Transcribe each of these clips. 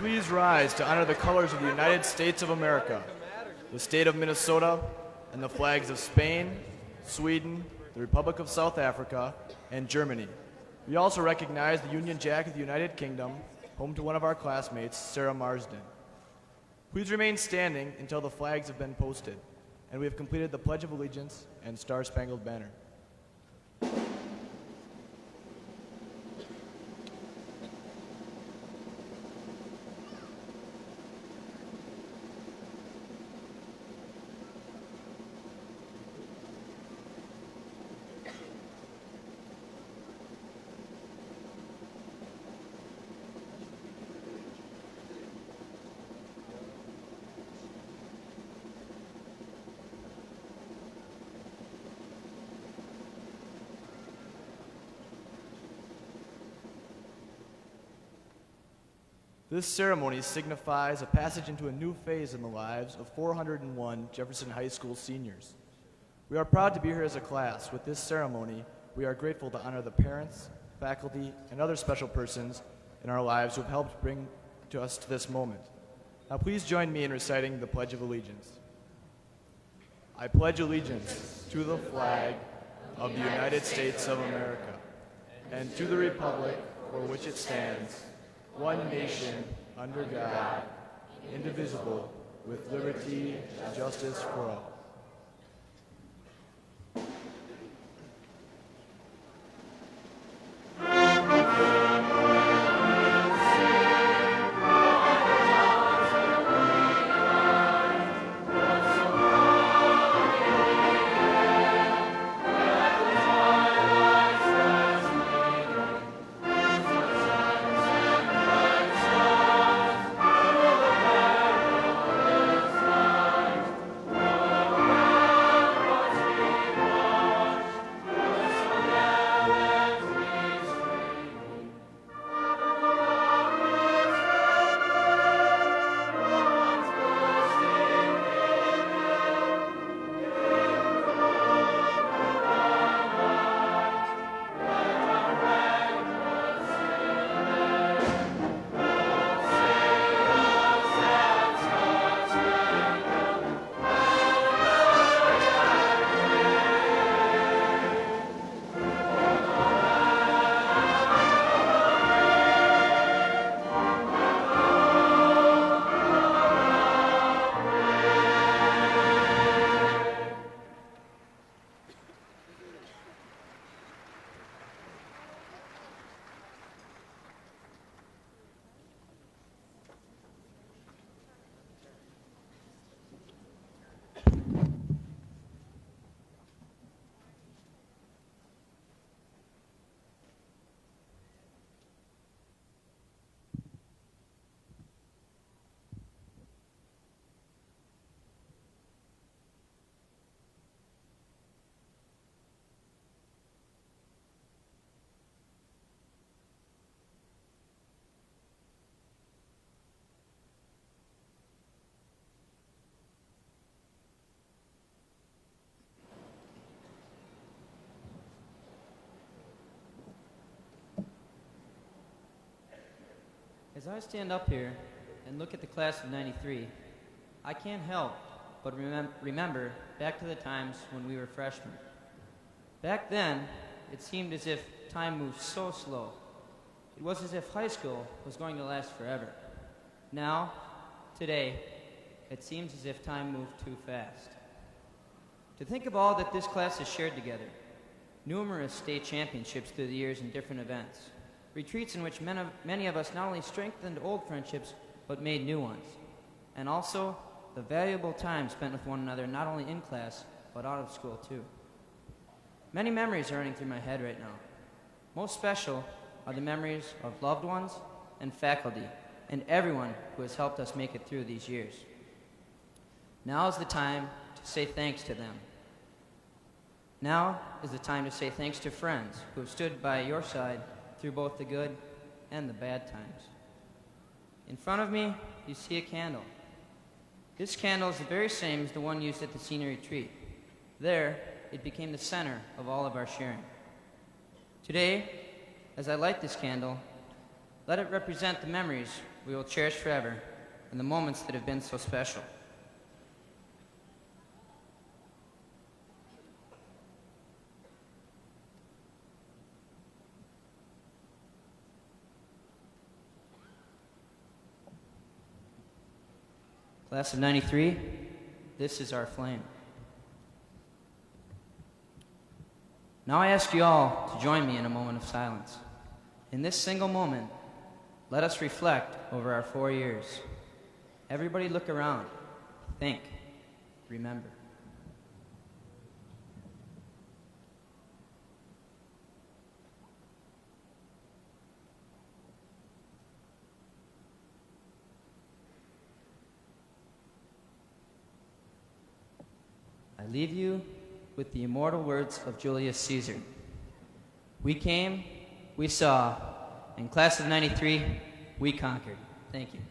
please rise to honor the colors of the United States of America, the state of Minnesota, and the flags of Spain, Sweden, the Republic of South Africa, and Germany. We also recognize the Union Jack of the United Kingdom, home to one of our classmates, Sarah Marsden. Please remain standing until the flags have been posted, and we have completed the Pledge of Allegiance and Star-Spangled Banner. This ceremony signifies a passage into a new phase in the lives of 401 Jefferson High School seniors. We are proud to be here as a class. With this ceremony, we are grateful to honor the parents, faculty, and other special persons in our lives who have helped bring us to this moment. Now please join me in reciting the Pledge of Allegiance. I pledge allegiance to the flag of the United States of America and to the republic for which it stands, one nation, under God, indivisible, with liberty and justice for all. As I stand up here and look at the class of '93, I can't help but remember back to the times when we were freshmen. Back then, it seemed as if time moved so slow. It was as if high school was going to last forever. Now, today, it seems as if time moved too fast. To think of all that this class has shared together, numerous state championships through the years in different events, retreats in which many of us not only strengthened old friendships, but made new ones, and also the valuable time spent with one another not only in class, but out of school too. Many memories are running through my head right now. Most special are the memories of loved ones and faculty, and everyone who has helped us make it through these years. Now is the time to say thanks to them. Now is the time to say thanks to friends who have stood by your side through both the good and the bad times. In front of me, you see a candle. This candle is the very same as the one used at the senior retreat. There, it became the center of all of our sharing. Today, as I light this candle, let it represent the memories we will cherish forever, and the moments that have been so special. Class of 93, this is our flame. Now I ask you all to join me in a moment of silence. In this single moment, let us reflect over our 4 years. Everybody look around, think, remember. I leave you with the immortal words of Julius Caesar. We came, we saw, and class of 93, we conquered. Thank you.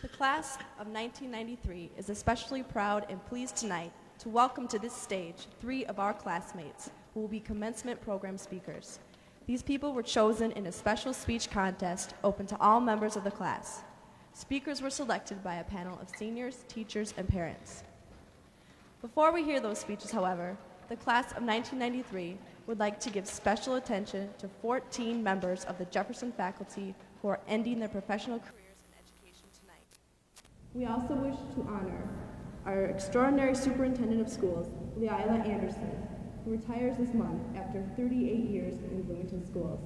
The class of 1993 is especially proud and pleased tonight to welcome to this stage 3 of our classmates who will be commencement program speakers. These people were chosen in a special speech contest open to all members of the class. Speakers were selected by a panel of seniors, teachers, and parents. Before we hear those speeches, however, the class of 1993 would like to give special attention to 14 members of the Jefferson faculty who are ending their professional careers in education tonight. We also wish to honor our extraordinary superintendent of schools, Leila Anderson, who retires this month after 38 years in Bloomington schools.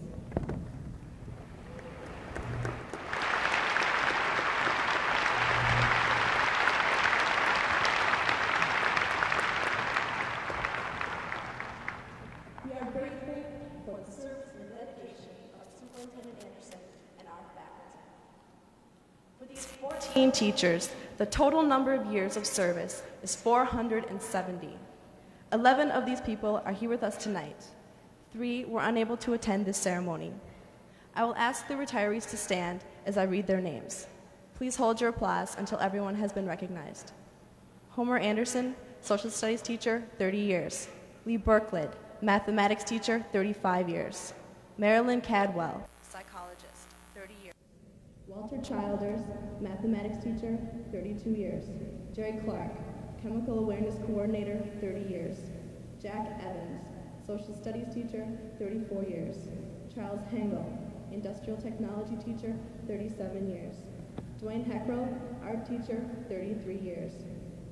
We are grateful for the service and dedication of Superintendent Anderson and our faculty. For these 14 teachers, the total number of years of service is 470. 11 of these people are here with us tonight. 3 were unable to attend this ceremony. I will ask the retirees to stand as I read their names. Please hold your applause until everyone has been recognized. Homer Anderson, Social Studies teacher, 30 years. Lee Berklid, Mathematics teacher, 35 years. Marilyn Cadwell, Psychologist, 30 years. Walter Childers, Mathematics teacher, 32 years. Jerry Clark, Chemical Awareness Coordinator, 30 years. Jack Evans, Social Studies teacher, 34 years. Charles Hengel, Industrial Technology teacher, 37 years. Dwayne Heckrow, Art teacher, 33 years.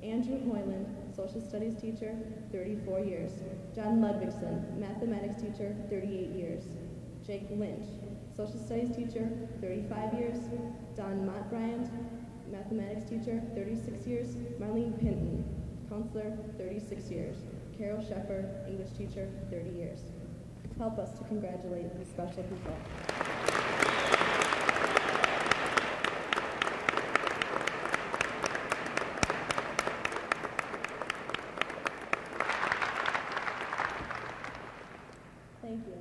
Andrew Hoyland, Social Studies teacher, 34 years. John Ludvigson, Mathematics teacher, 38 years. Jake Lynch, Social Studies teacher, 35 years. Don Montbryant, Mathematics teacher, 36 years. Marlene Pinton, Counselor, 36 years. Carol Shepard, English teacher, 30 years. Help us to congratulate these special people. Thank you.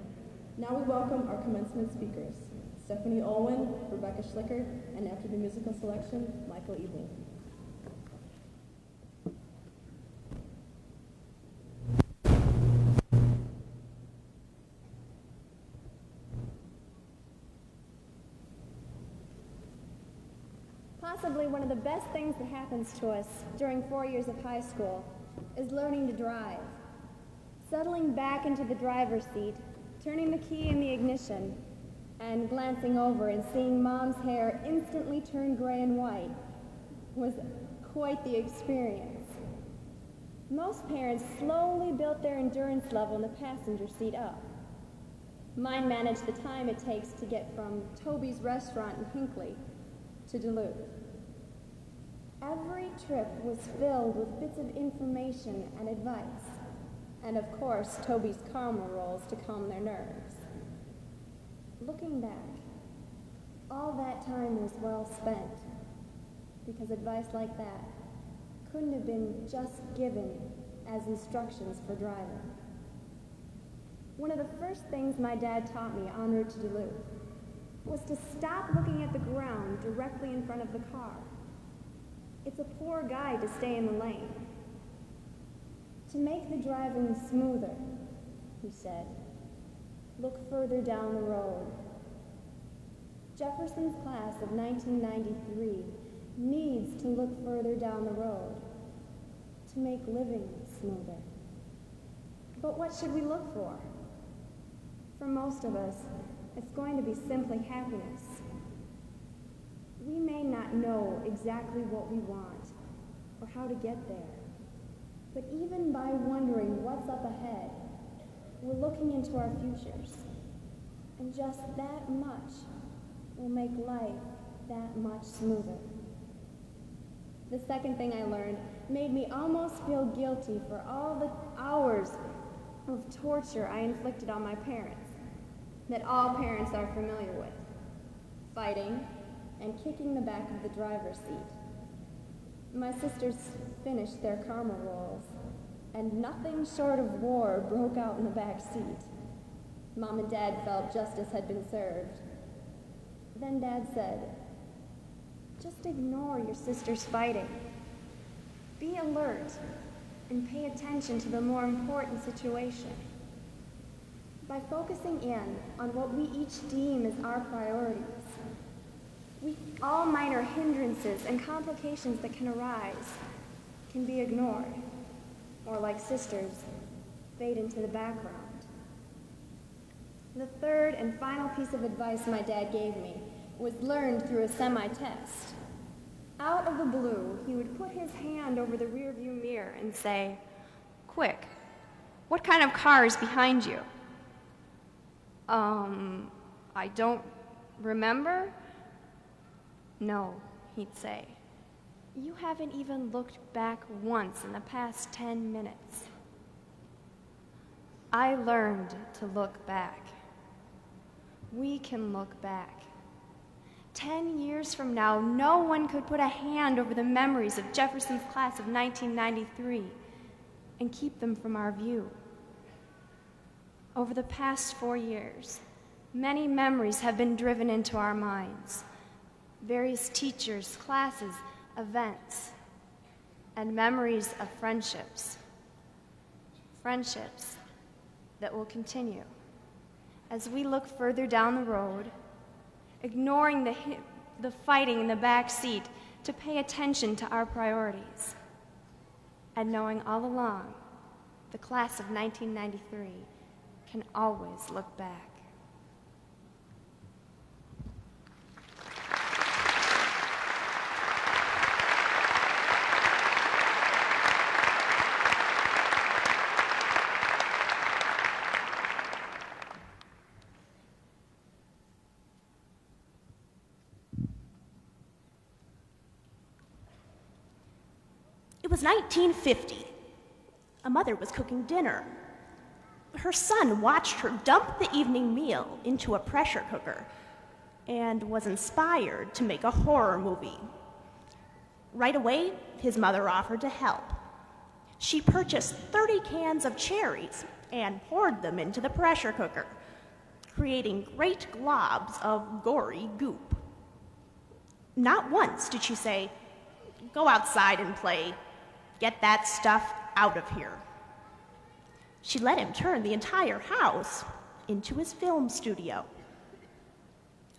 Now we welcome our commencement speakers, Stephanie Olwen, Rebecca Schlicker, and after the musical selection, Michael Ebling. Possibly one of the best things that happens to us during 4 years of high school is learning to drive. Settling back into the driver's seat, turning the key in the ignition, and glancing over and seeing Mom's hair instantly turn gray and white was quite the experience. Most parents slowly built their endurance level in the passenger seat up. Mine managed the time it takes to get from Toby's restaurant in Hinckley to Duluth. Every trip was filled with bits of information and advice, and of course, Toby's caramel rolls to calm their nerves. Looking back, all that time was well spent, because advice like that couldn't have been just given as instructions for driving. One of the first things my dad taught me en route to Duluth was to stop looking at the ground directly in front of the car. It's a poor guide to stay in the lane. To make the driving smoother, he said, look further down the road. Jefferson's class of 1993 needs to look further down the road to make living smoother. But what should we look for? For most of us, it's going to be simply happiness. We may not know exactly what we want or how to get there, but even by wondering what's up ahead, we're looking into our futures. And just that much will make life that much smoother. The second thing I learned made me almost feel guilty for all the hours of torture I inflicted on my parents, that all parents are familiar with: fighting and kicking the back of the driver's seat. My sisters finished their caramel rolls, and nothing short of war broke out in the back seat. Mom and Dad felt justice had been served. Then Dad said, just ignore your sisters fighting. Be alert and pay attention to the more important situation. By focusing in on what we each deem as our priorities, All minor hindrances and complications that can arise can be ignored, or like sisters, fade into the background. The third and final piece of advice my dad gave me was learned through a semi-test. Out of the blue, he would put his hand over the rearview mirror and say, "Quick, what kind of car is behind you?" I don't remember? "No," he'd say. "You haven't even looked back once in the past 10 minutes." I learned to look back. We can look back. 10 years from now, no one could put a hand over the memories of Jefferson's class of 1993 and keep them from our view. Over the past 4 years, many memories have been driven into our minds. Various teachers, classes, events, and memories of friendships. Friendships that will continue as we look further down the road, ignoring the fighting in the back seat to pay attention to our priorities, and knowing all along the class of 1993 can always look back. It was 1950. A mother was cooking dinner. Her son watched her dump the evening meal into a pressure cooker and was inspired to make a horror movie. Right away, his mother offered to help. She purchased 30 cans of cherries and poured them into the pressure cooker, creating great globs of gory goop. Not once did she say, "Go outside and play. Get that stuff out of here." She let him turn the entire house into his film studio.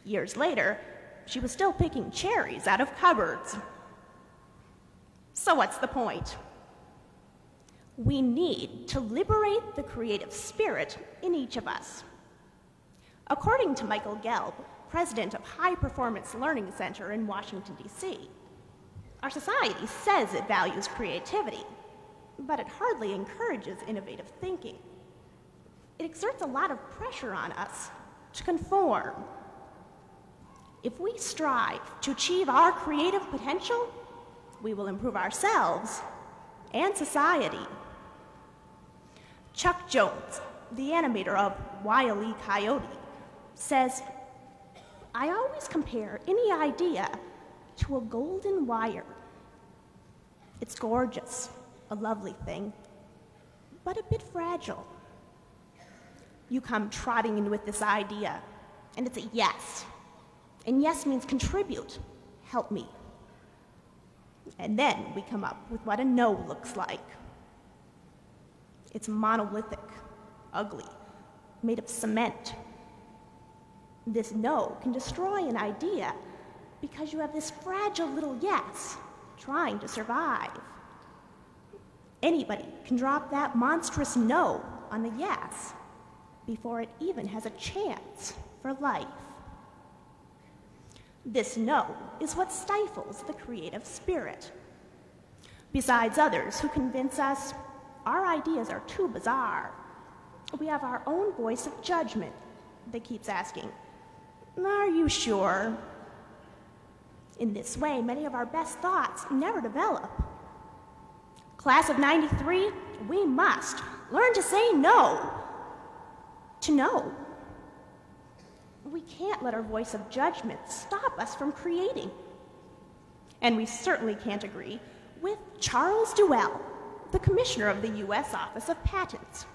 Years later, she was still picking cherries out of cupboards. So what's the point? We need to liberate the creative spirit in each of us. According to Michael Gelb, president of High Performance Learning Center in Washington, D.C., our society says it values creativity, but it hardly encourages innovative thinking. It exerts a lot of pressure on us to conform. If we strive to achieve our creative potential, we will improve ourselves and society. Chuck Jones, the animator of Wile E. Coyote, says, "I always compare any idea to a golden wire. It's gorgeous, a lovely thing, but a bit fragile. You come trotting in with this idea, and it's a yes. And yes means contribute, help me. And then we come up with what a no looks like. It's monolithic, ugly, made of cement. This no can destroy an idea because you have this fragile little yes trying to survive. Anybody can drop that monstrous no on the yes before it even has a chance for life. This no is what stifles the creative spirit. Besides others who convince us our ideas are too bizarre, we have our own voice of judgment that keeps asking, "Are you sure?" In this way, many of our best thoughts never develop. Class of 93, we must learn to say no to no. We can't let our voice of judgment stop us from creating. And we certainly can't agree with Charles Duell, the commissioner of the U.S. Office of Patents.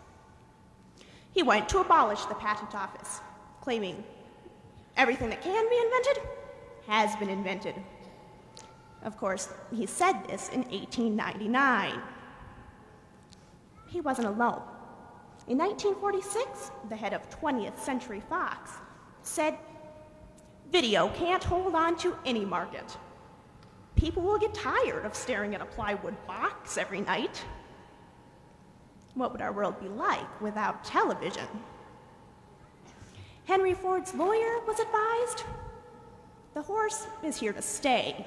He went to abolish the patent office, claiming everything that can be invented has been invented. Of course, he said this in 1899. He wasn't alone. In 1946, the head of 20th Century Fox said, Video can't hold on to any market. People will get tired of staring at a plywood box every night. What would our world be like without television? Henry Ford's lawyer was advised, the horse is here to stay,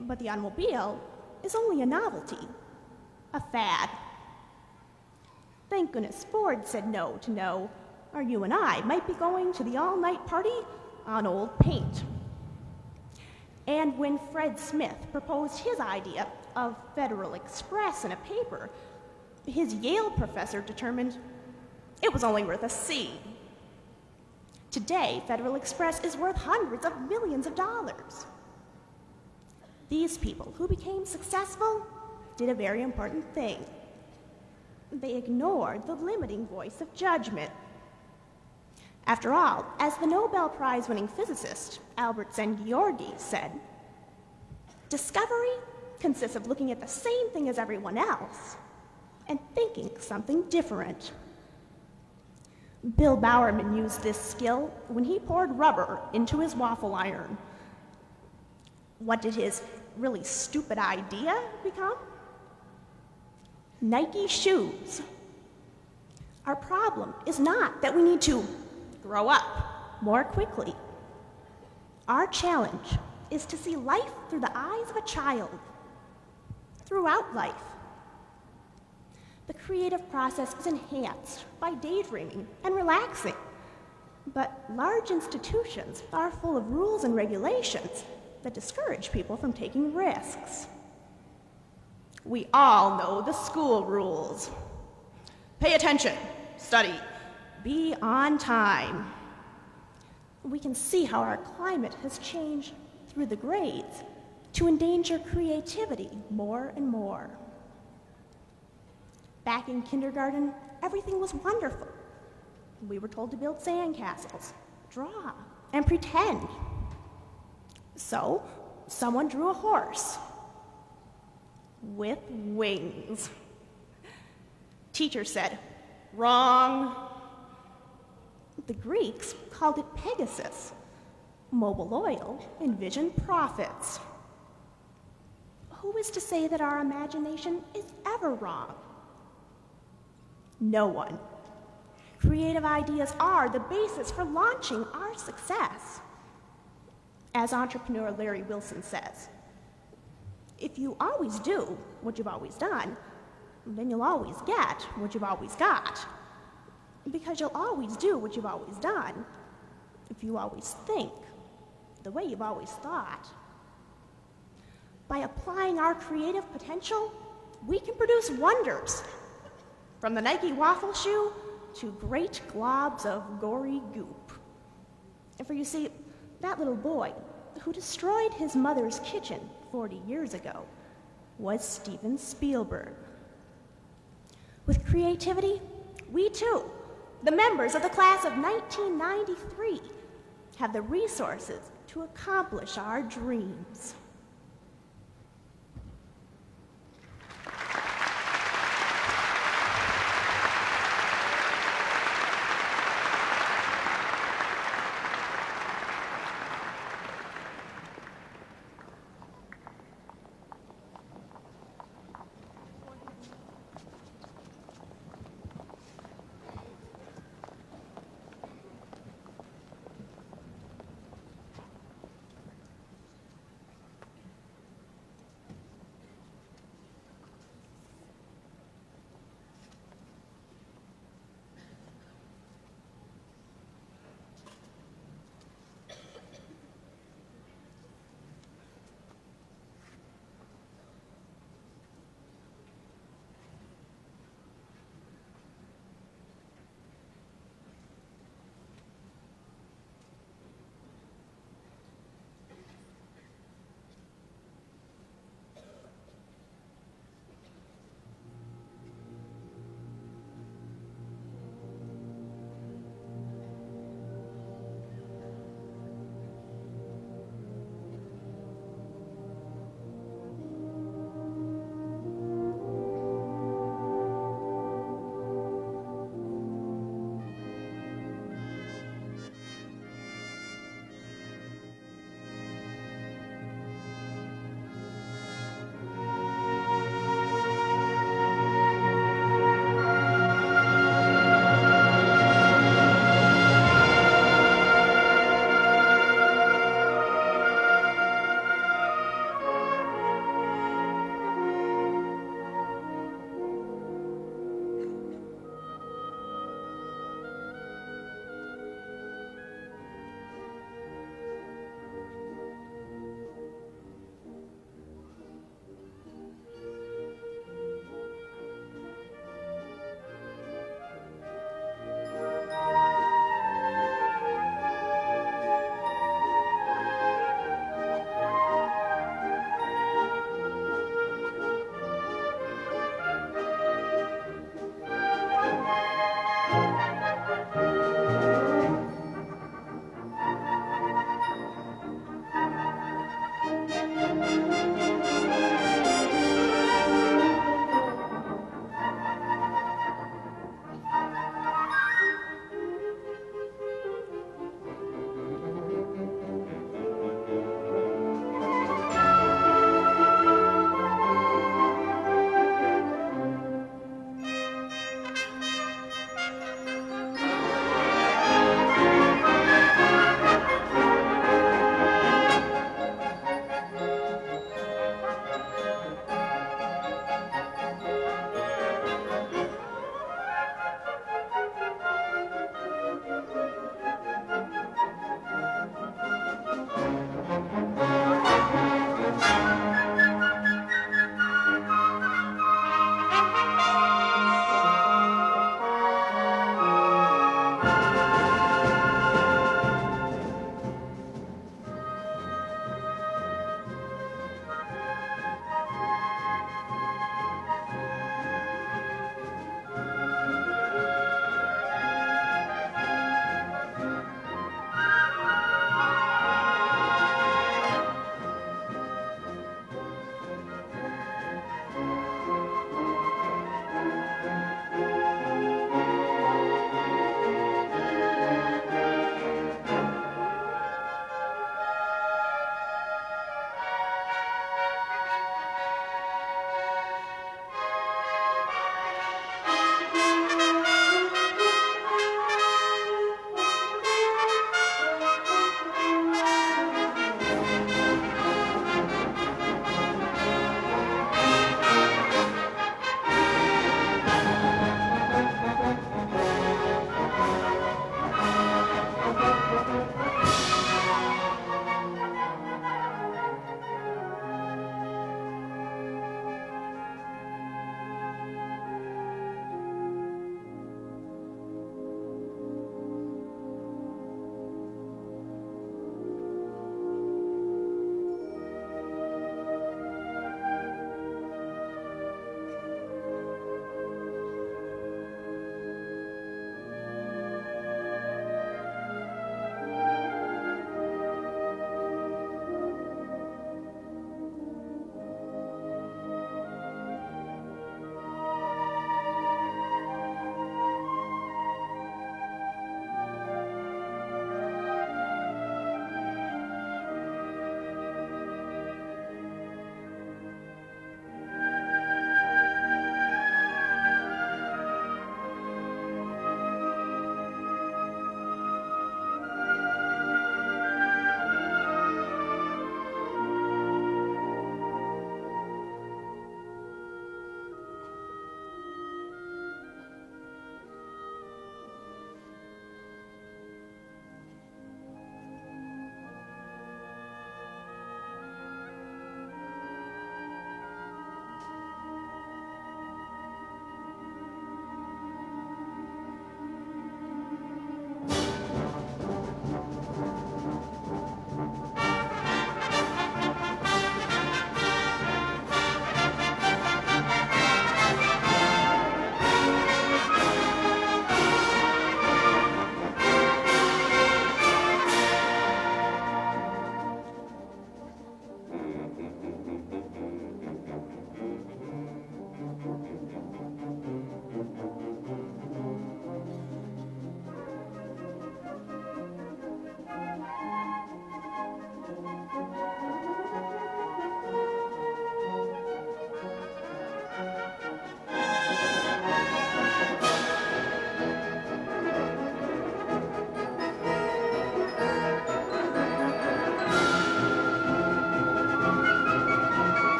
but the automobile is only a novelty, a fad. Thank goodness Ford said no to no, or you and I might be going to the all-night party on old paint. And when Fred Smith proposed his idea of Federal Express in a paper, his Yale professor determined it was only worth a C. Today, Federal Express is worth hundreds of millions of dollars. These people who became successful did a very important thing. They ignored the limiting voice of judgment. After all, as the Nobel Prize-winning physicist Albert Szent-Györgyi said, discovery consists of looking at the same thing as everyone else and thinking something different. Bill Bowerman used this skill when he poured rubber into his waffle iron. What did his really stupid idea become? Nike shoes. Our problem is not that we need to grow up more quickly. Our challenge is to see life through the eyes of a child, throughout life. The creative process is enhanced by daydreaming and relaxing, but large institutions are full of rules and regulations that discourage people from taking risks. We all know the school rules. Pay attention, study, be on time. We can see how our climate has changed through the grades to endanger creativity more and more. Back in kindergarten, everything was wonderful. We were told to build sandcastles, draw, and pretend. So, someone drew a horse with wings. Teacher said, wrong. The Greeks called it Pegasus. Mobil Oil envisioned profits. Who is to say that our imagination is ever wrong? No one. Creative ideas are the basis for launching our success. As entrepreneur Larry Wilson says, if you always do what you've always done, then you'll always get what you've always got. Because you'll always do what you've always done if you always think the way you've always thought. By applying our creative potential, we can produce wonders. From the Nike waffle shoe to great globs of gory goop. And for you see, that little boy who destroyed his mother's kitchen 40 years ago was Steven Spielberg. With creativity, we too, the members of the class of 1993, have the resources to accomplish our dreams.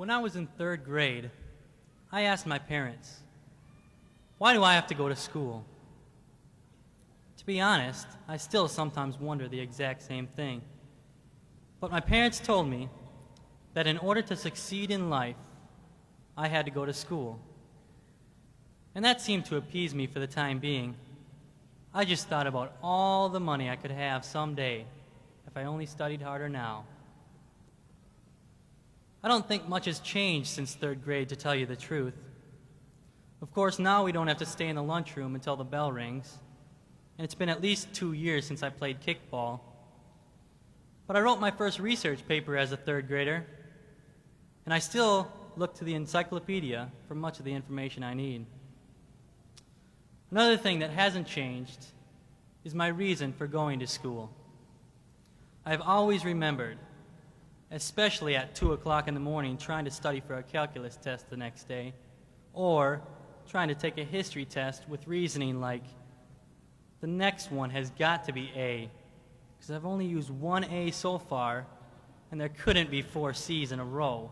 When I was in 3rd grade, I asked my parents, why do I have to go to school? To be honest, I still sometimes wonder the exact same thing. But my parents told me that in order to succeed in life, I had to go to school. And that seemed to appease me for the time being. I just thought about all the money I could have someday if I only studied harder now. I don't think much has changed since 3rd grade, to tell you the truth. Of course, now we don't have to stay in the lunchroom until the bell rings, and it's been at least 2 years since I played kickball. But I wrote my first research paper as a 3rd grader, and I still look to the encyclopedia for much of the information I need. Another thing that hasn't changed is my reason for going to school. I've always remembered, especially at 2 o'clock in the morning trying to study for a calculus test the next day, or trying to take a history test with reasoning like, the next one has got to be A, because I've only used 1 A so far, and there couldn't be 4 C's in a row.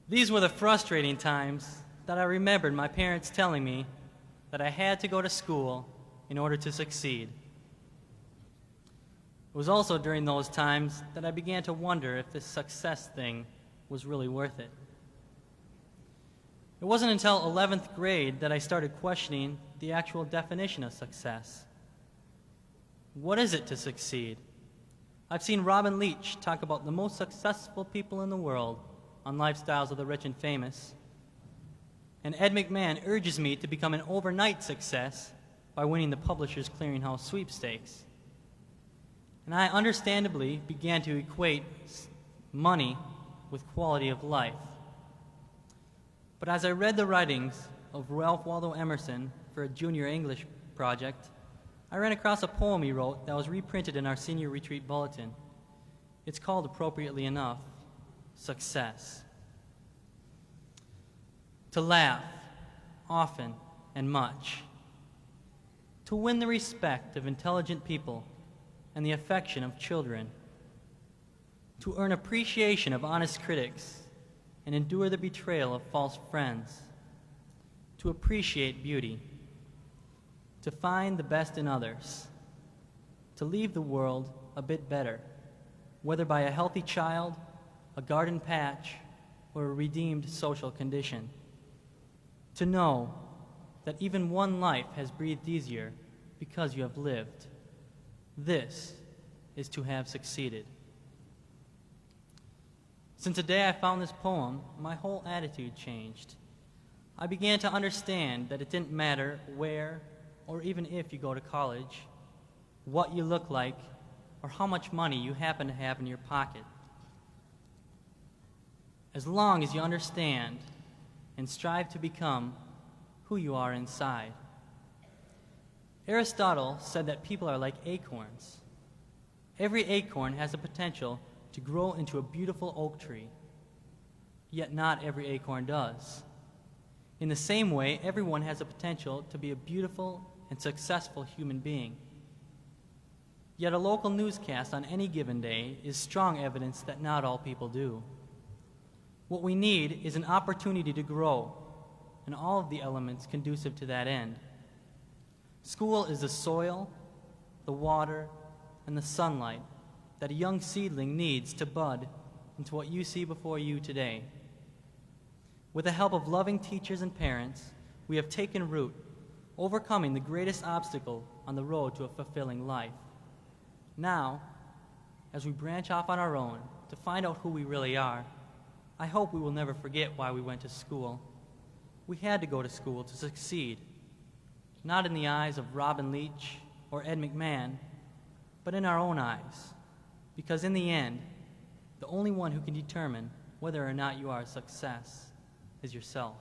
These were the frustrating times that I remembered my parents telling me that I had to go to school in order to succeed. It was also during those times that I began to wonder if this success thing was really worth it. It wasn't until 11th grade that I started questioning the actual definition of success. What is it to succeed? I've seen Robin Leach talk about the most successful people in the world on Lifestyles of the Rich and Famous. And Ed McMahon urges me to become an overnight success by winning the Publishers Clearinghouse sweepstakes. And I understandably began to equate money with quality of life. But as I read the writings of Ralph Waldo Emerson for a junior English project, I ran across a poem he wrote that was reprinted in our senior retreat bulletin. It's called, appropriately enough, Success. To laugh, often and much. To win the respect of intelligent people and the affection of children. To earn appreciation of honest critics and endure the betrayal of false friends. To appreciate beauty. To find the best in others. To leave the world a bit better, whether by a healthy child, a garden patch, or a redeemed social condition. To know that even one life has breathed easier because you have lived. This is to have succeeded. Since the day I found this poem, my whole attitude changed. I began to understand that it didn't matter where or even if you go to college, what you look like, or how much money you happen to have in your pocket. As long as you understand and strive to become who you are inside. Aristotle said that people are like acorns. Every acorn has the potential to grow into a beautiful oak tree, yet not every acorn does. In the same way, everyone has the potential to be a beautiful and successful human being. Yet a local newscast on any given day is strong evidence that not all people do. What we need is an opportunity to grow, and all of the elements conducive to that end. School is the soil, the water, and the sunlight that a young seedling needs to bud into what you see before you today. With the help of loving teachers and parents, we have taken root, overcoming the greatest obstacle on the road to a fulfilling life. Now, as we branch off on our own to find out who we really are, I hope we will never forget why we went to school. We had to go to school to succeed, not in the eyes of Robin Leach or Ed McMahon, but in our own eyes, because in the end, the only one who can determine whether or not you are a success is yourself.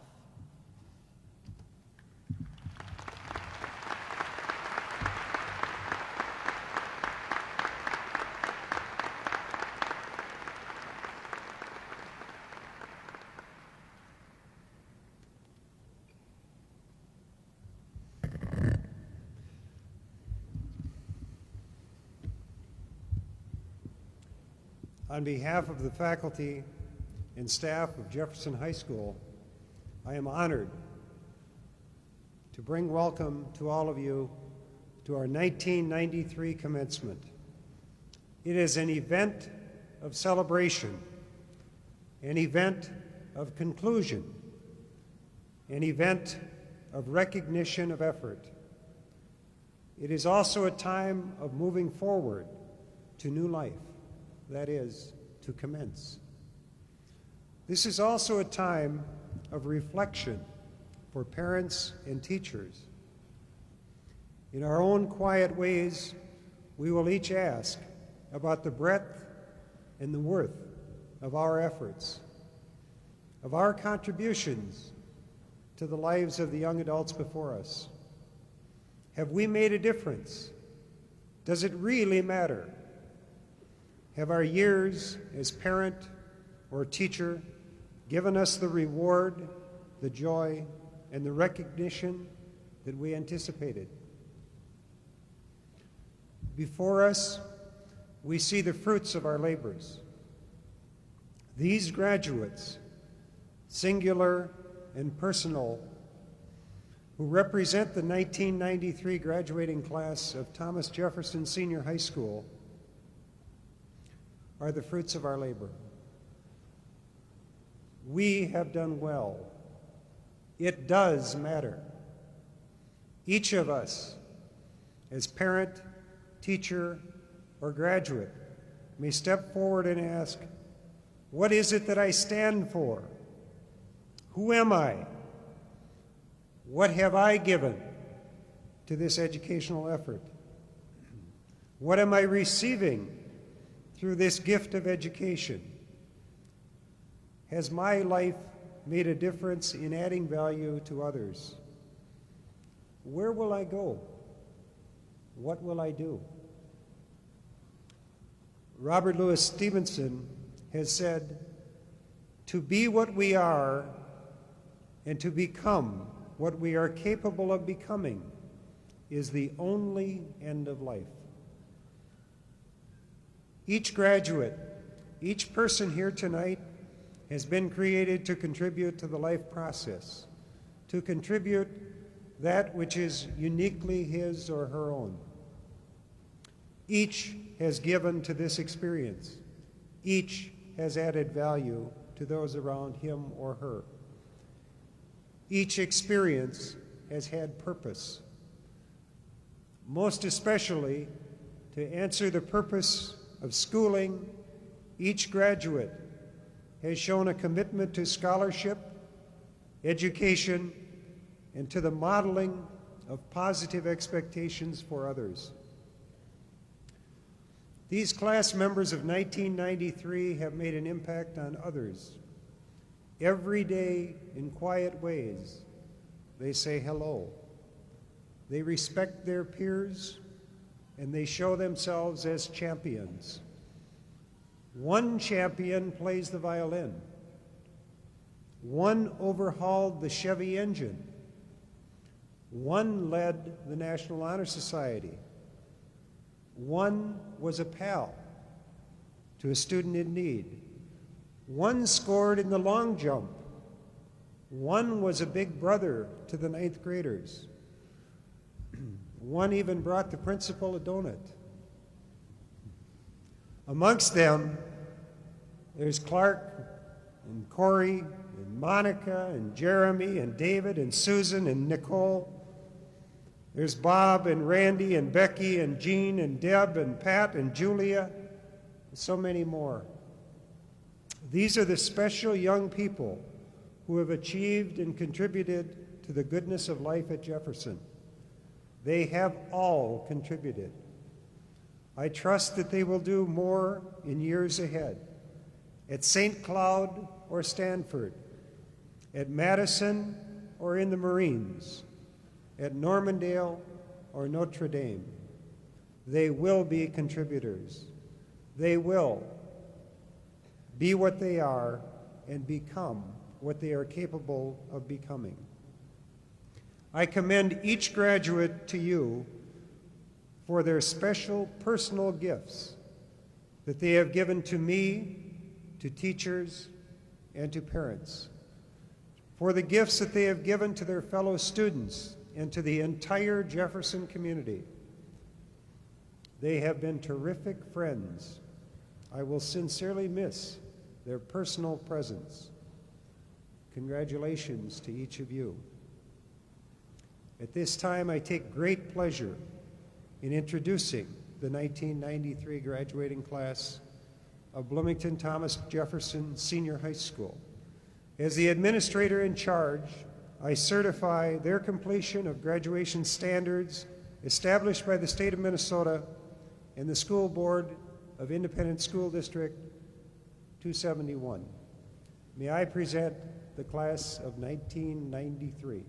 On behalf of the faculty and staff of Jefferson High School, I am honored to bring welcome to all of you to our 1993 commencement. It is an event of celebration, an event of conclusion, an event of recognition of effort. It is also a time of moving forward to new life, that is, to commence. This is also a time of reflection for parents and teachers. In our own quiet ways, we will each ask about the breadth and the worth of our efforts, of our contributions to the lives of the young adults before us. Have we made a difference? Does it really matter? Have our years as parent or teacher given us the reward, the joy, and the recognition that we anticipated? Before us, we see the fruits of our labors. These graduates, singular and personal, who represent the 1993 graduating class of Thomas Jefferson Senior High School, are the fruits of our labor. We have done well. It does matter. Each of us, as parent, teacher, or graduate, may step forward and ask, what is it that I stand for? Who am I? What have I given to this educational effort? What am I receiving through this gift of education? Has my life made a difference in adding value to others? Where will I go? What will I do? Robert Louis Stevenson has said, to be what we are and to become what we are capable of becoming is the only end of life. Each graduate, each person here tonight has been created to contribute to the life process, to contribute that which is uniquely his or her own. Each has given to this experience. Each has added value to those around him or her. Each experience has had purpose. Most especially, to answer the purpose of schooling, each graduate has shown a commitment to scholarship, education, and to the modeling of positive expectations for others. These class members of 1993 have made an impact on others. Every day, in quiet ways, they say hello. They respect their peers, and they show themselves as champions. One champion plays the violin. One overhauled the Chevy engine. One led the National Honor Society. One was a pal to a student in need. One scored in the long jump. One was a big brother to the 9th graders. One even brought the principal a donut. Amongst them, there's Clark and Corey and Monica and Jeremy and David and Susan and Nicole. There's Bob and Randy and Becky and Jean and Deb and Pat and Julia, and so many more. These are the special young people who have achieved and contributed to the goodness of life at Jefferson. They have all contributed. I trust that they will do more in years ahead, at St. Cloud or Stanford, at Madison or in the Marines, at Normandale or Notre Dame. They will be contributors. They will be what they are and become what they are capable of becoming. I commend each graduate to you for their special personal gifts that they have given to me, to teachers, and to parents, for the gifts that they have given to their fellow students and to the entire Jefferson community. They have been terrific friends. I will sincerely miss their personal presence. Congratulations to each of you. At this time, I take great pleasure in introducing the 1993 graduating class of Bloomington Thomas Jefferson Senior High School. As the administrator in charge, I certify their completion of graduation standards established by the state of Minnesota and the School Board of Independent School District 271. May I present the class of 1993.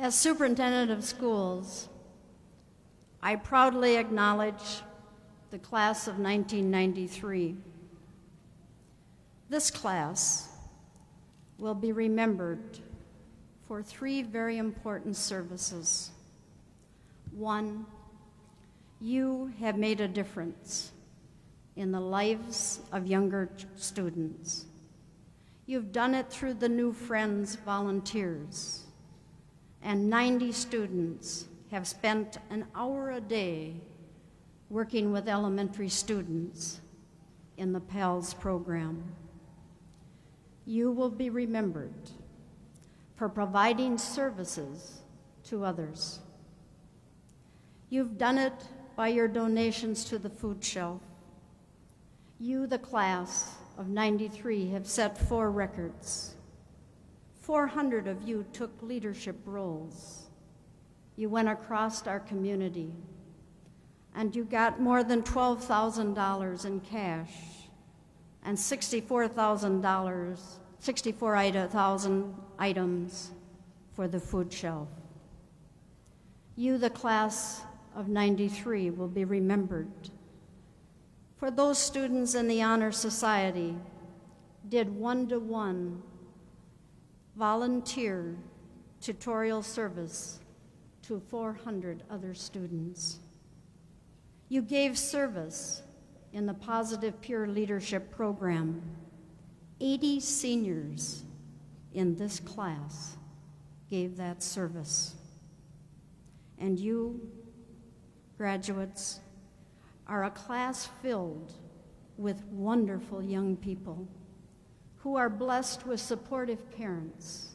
As superintendent of schools, I proudly acknowledge the class of 1993. This class will be remembered for three very important services. One, you have made a difference in the lives of younger students. You've done it through the New Friends volunteers, and 90 students have spent an hour a day working with elementary students in the PALS program. You will be remembered for providing services to others. You've done it by your donations to the food shelf. You, the class of 93, have set 4 records. 400 of you took leadership roles. You went across our community, and you got more than $12,000 in cash and $64,000 items for the food shelf. You, the class of 93, will be remembered for those students in the Honor Society did one-to-one volunteer tutorial service to 400 other students. You gave service in the Positive Peer Leadership Program. 80 seniors in this class gave that service. And you, graduates, are a class filled with wonderful young people who are blessed with supportive parents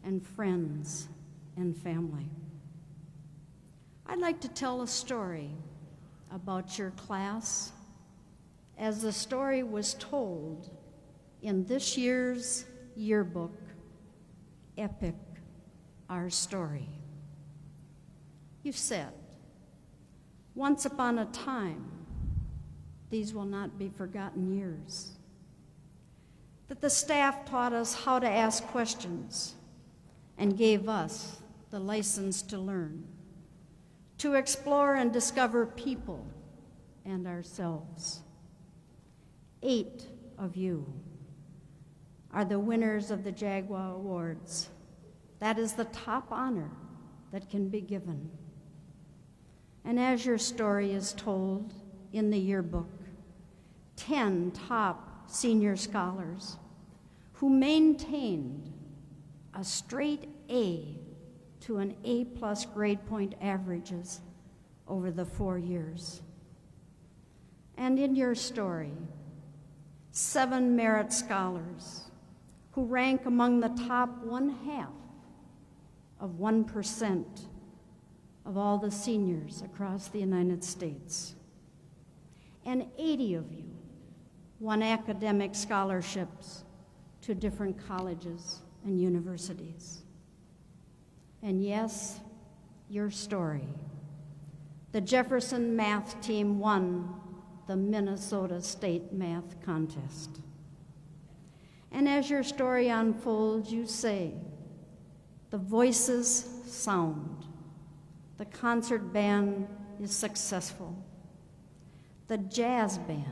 and friends and family. I'd like to tell a story about your class as the story was told in this year's yearbook, Epic, Our Story. You said, once upon a time, these will not be forgotten years, that the staff taught us how to ask questions and gave us the license to learn, to explore and discover people and ourselves. 8 of you are the winners of the Jaguar Awards. That is the top honor that can be given. And as your story is told in the yearbook, 10 top senior scholars who maintained a straight A to an A+ grade point averages over the 4 years. And in your story, 7 merit scholars who rank among the top 1/2 of 1% of all the seniors across the United States. And 80 of you won academic scholarships to different colleges and universities. And yes, your story. The Jefferson math team won the Minnesota State Math Contest. And as your story unfolds, you say, The voices sound. The concert band is successful. The jazz band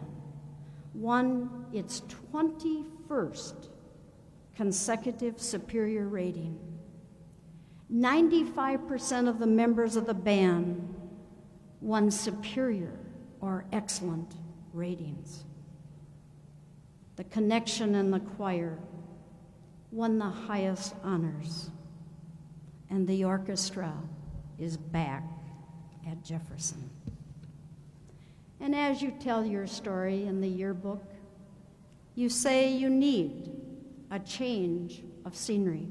won its 21st consecutive superior rating. 95% of the members of the band won superior or excellent ratings. The connection and the choir won the highest honors, and the orchestra is back at Jefferson. And as you tell your story in the yearbook, you say you need a change of scenery.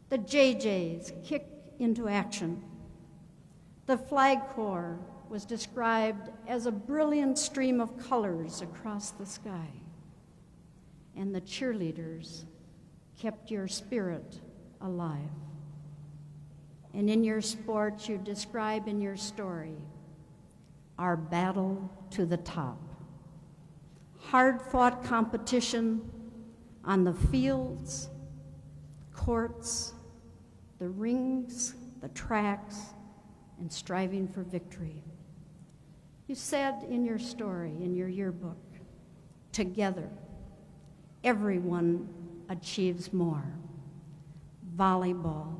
The JJs kick into action. The Flag Corps was described as a brilliant stream of colors across the sky. And the cheerleaders kept your spirit alive. And in your sports, you describe in your story our battle to the top. Hard-fought competition on the fields, courts, the rings, the tracks, and striving for victory. You said in your story, in your yearbook, together, everyone achieves more. Volleyball,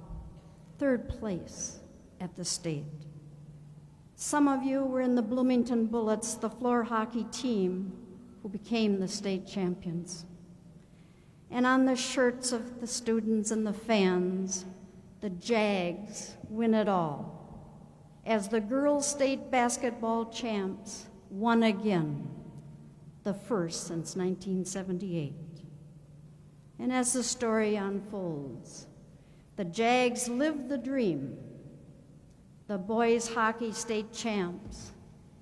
3rd place at the state. Some of you were in the Bloomington Bullets, the floor hockey team who became the state champions. And on the shirts of the students and the fans, the Jags win it all, as the girls' state basketball champs won again, the first since 1978. And as the story unfolds, the Jags lived the dream. The boys' hockey state champs,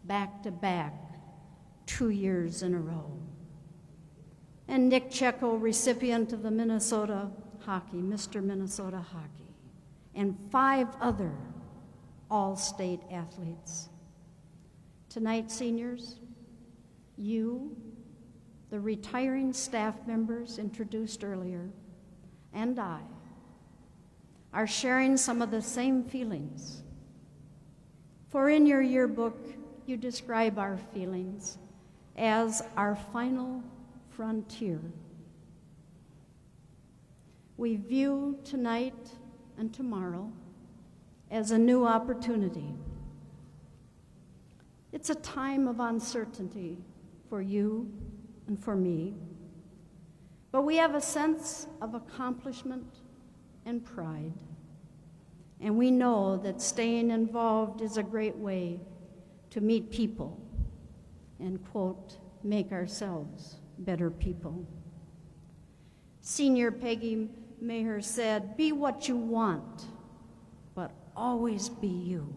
back to back, 2 years in a row. And Nick Checo, recipient of the Minnesota Hockey, Mr. Minnesota Hockey, and 5 other all-state athletes. Tonight, seniors, you, the retiring staff members introduced earlier, and I, are sharing some of the same feelings. For in your yearbook, you describe our feelings as our final frontier. We view tonight and tomorrow as a new opportunity. It's a time of uncertainty for you and for me, but we have a sense of accomplishment and pride. And we know that staying involved is a great way to meet people and, quote, make ourselves better people. Senior Peggy Maher said, "Be what you want, but always be you."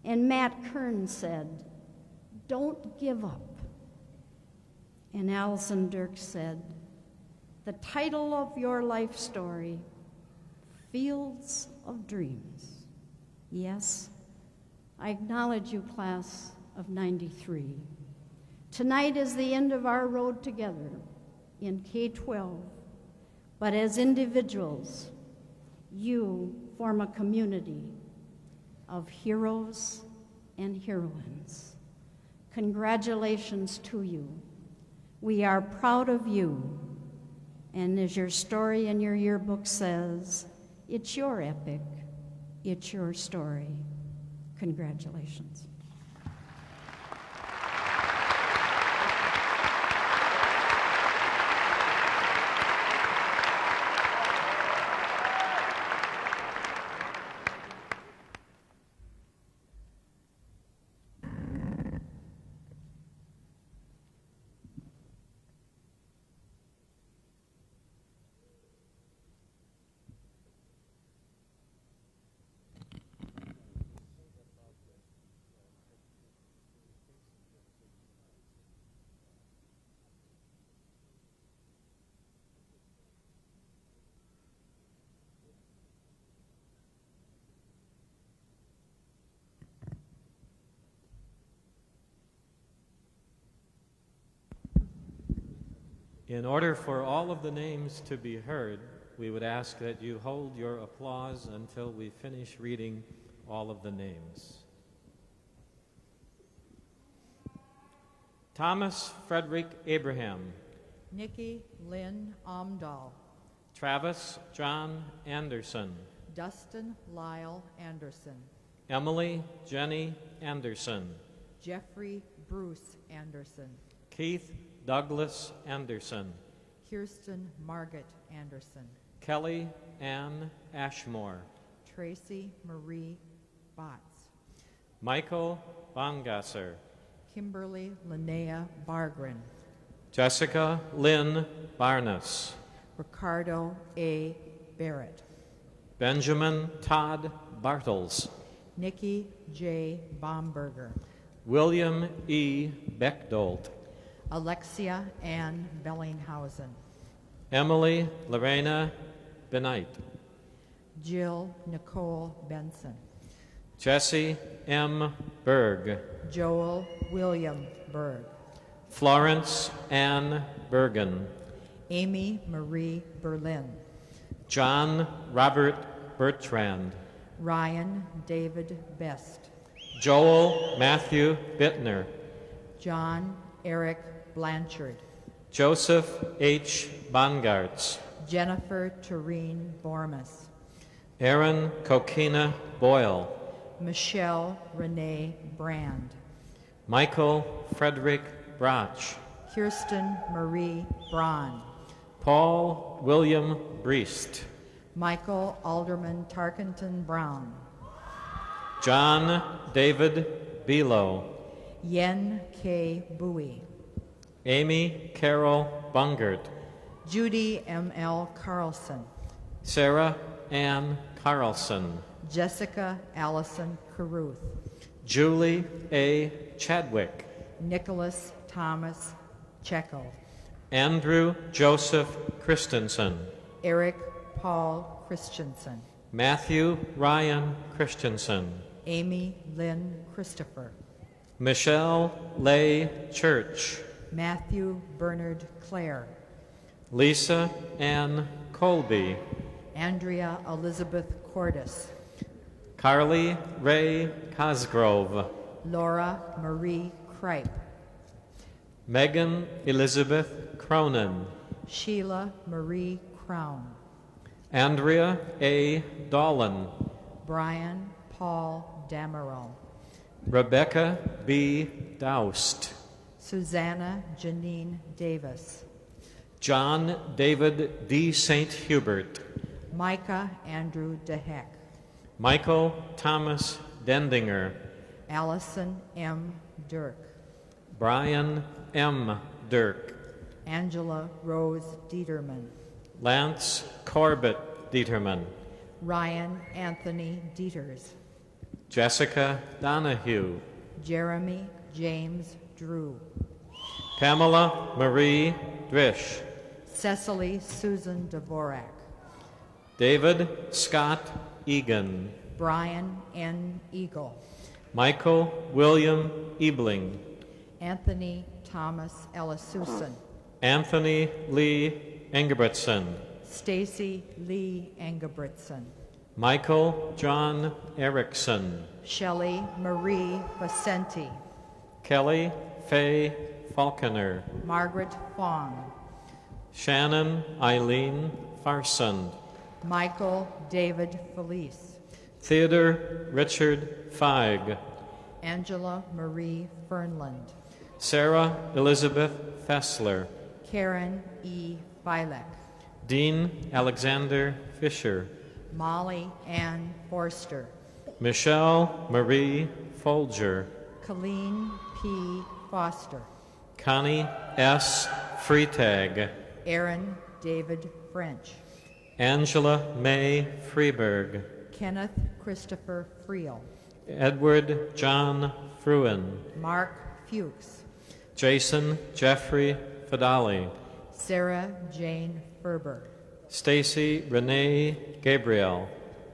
And Matt Kern said, "Don't give up." And Allison Dirk said, "The title of your life story, Fields of Dreams." Yes, I acknowledge you, class of '93. Tonight is the end of our road together in K-12, but as individuals, you form a community of heroes and heroines. Congratulations to you. We are proud of you, and as your story in your yearbook says, it's your epic, it's your story. Congratulations. In order for all of the names to be heard, we would ask that you hold your applause until we finish reading all of the names. Thomas Frederick Abraham. Nikki Lynn Omdahl. Travis John Anderson. Dustin Lyle Anderson. Emily Jenny Anderson. Jeffrey Bruce Anderson. Keith Douglas Anderson. Kirsten Margaret Anderson. Kelly Ann Ashmore. Tracy Marie Botts. Michael Bongasser. Kimberly Linnea Bargren. Jessica Lynn Barnes. Ricardo A. Barrett. Benjamin Todd Bartles. Nikki J. Bomberger. William E. Beckdolt. Alexia Ann Bellinghausen. Emily Lorena Benight. Jill Nicole Benson. Jesse M. Berg. Joel William Berg. Florence Ann Bergen. Amy Marie Berlin. John Robert Bertrand. Ryan David Best. Joel Matthew Bittner. John Eric Blanchard. Joseph H. Bongartz. Jennifer Tureen Bormas. Aaron Kokina Boyle. Michelle Renee Brand. Michael Frederick Brach. Kirsten Marie Braun. Paul William Briest. Michael Alderman Tarkenton Brown. John David Belo. Yen K. Bowie. Amy Carol Bungert. Judy M.L. Carlson. Sarah Ann Carlson. Jessica Allison Caruth. Julie A. Chadwick. Nicholas Thomas Checo. Andrew Joseph Christensen. Eric Paul Christensen. Matthew Ryan Christensen. Amy Lynn Christopher. Michelle Lay Church. Matthew Bernard Clare. Lisa Ann Colby. Andrea Elizabeth Cordis. Carly Ray Cosgrove. Laura Marie Kripe. Megan Elizabeth Cronin. Sheila Marie Crown. Andrea A. Dolan. Brian Paul Damerol. Rebecca B. Doust. Susanna Janine Davis. John David D. St. Hubert. Micah Andrew DeHeck. Michael Thomas Dendinger. Allison M. Dirk. Brian M. Dirk. Angela Rose Dieterman. Lance Corbett Dieterman. Ryan Anthony Dieters. Jessica Donahue. Jeremy James Drew. Pamela Marie Drish. Cecily Susan Dvorak. David Scott Egan. Brian N. Eagle. Michael William Ebling. Anthony Thomas Ellisusan. Anthony Lee Engebretson. Stacy Lee Engebretson. Michael John Erickson. Shelley Marie Vicenti. Kelly Faye Falconer. Margaret Fong. Shannon Eileen Farsund. Michael David Felice. Theodore Richard Feig. Angela Marie Fernland. Sarah Elizabeth Fessler. Karen E. Filek. Dean Alexander Fisher. Molly Ann Forster. Michelle Marie Folger. Colleen P. Foster. Connie S. Freitag. Aaron David French. Angela May Freeberg. Kenneth Christopher Friel. Edward John Fruin. Mark Fuchs. Jason Jeffrey Fadali. Sarah Jane Ferber. Stacy Renee Gabriel.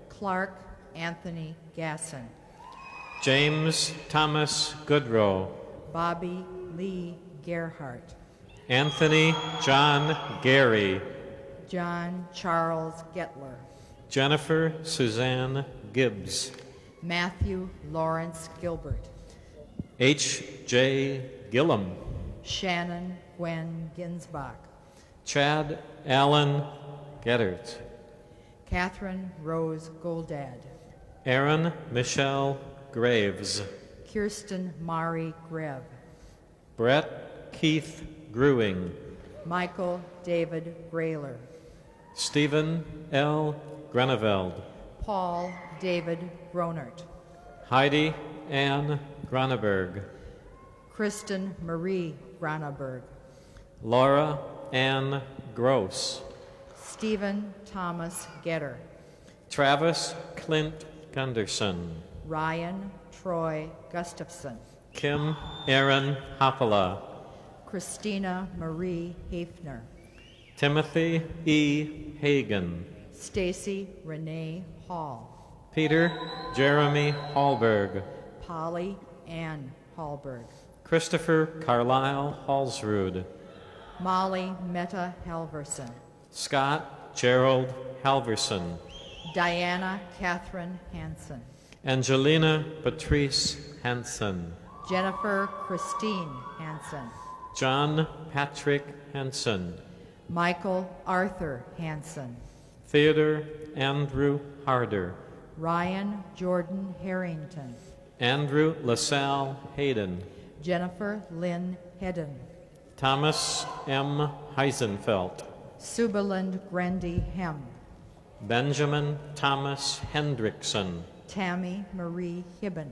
Clark Anthony Gasson. James Thomas Goodrow. Bobby Lee Gerhart. Anthony John Gary. John Charles Gettler, Jennifer Suzanne Gibbs, Matthew Lawrence Gilbert, H.J. Gillum, Shannon Gwen Ginsbach, Chad Allen Gettert, Catherine Rose Goldad, Aaron Michelle Graves, Kirsten Mari Greb, Brett Keith Gruing, Michael David Grayler, Stephen L. Greneveld, Paul David Gronert, Heidi Ann Groneberg, Kristen Marie Groneberg, Laura Ann Gross, Stephen Thomas Getter, Travis Clint Gunderson, Ryan Troy Gustafson, Kim Aaron Hopala, Christina Marie Hafner, Timothy E. Hagan, Stacy Renee Hall, Peter Jeremy Hallberg, Polly Ann Hallberg, Christopher Carlisle Halsrud, Molly Meta Halverson, Scott Gerald Halverson, Diana Catherine Hansen, Angelina Patrice Hansen, Jennifer Christine Hansen, John Patrick Hansen, Michael Arthur Hansen, Theodore Andrew Harder, Ryan Jordan Harrington, Andrew LaSalle Hayden, Jennifer Lynn Hedden, Thomas M. Heisenfeld, Subalind Grendy Hem, Benjamin Thomas Hendrickson, Tammy Marie Hibben,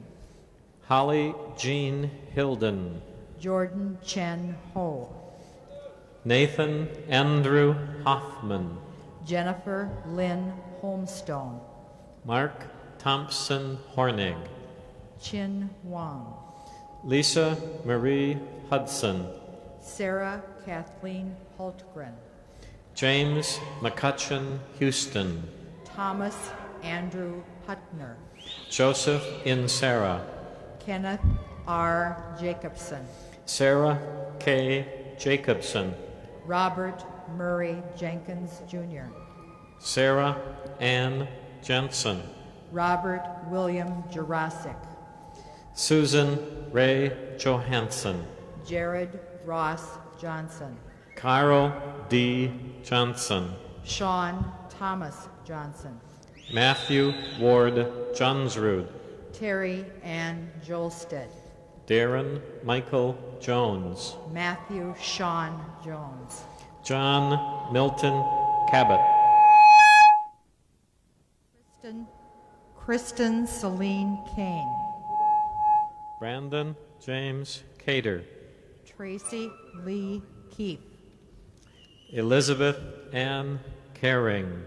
Holly Jean Hilden, Jordan Chen Ho, Nathan Andrew Hoffman, Jennifer Lynn Holmstone, Mark Thompson Hornig, Chin Wang, Lisa Marie Hudson, Sarah Kathleen Hultgren, James McCutcheon Houston, Thomas Andrew Hutner, Joseph Insera, Kenneth R. Jacobson, Sarah K. Jacobson, Robert Murray Jenkins Jr., Sarah Ann Jensen, Robert William Jurasic, Susan Ray Johansson, Jared Ross Johnson, Carl D. Johnson, Sean Thomas Johnson, Matthew Ward Johnsrud, Terry Ann Jolstead, Darren Michael Jones, Matthew Sean Jones, John Milton Cabot, Kristen Celine Kane, Brandon James Cater, Tracy Lee Keefe, Elizabeth Ann Caring,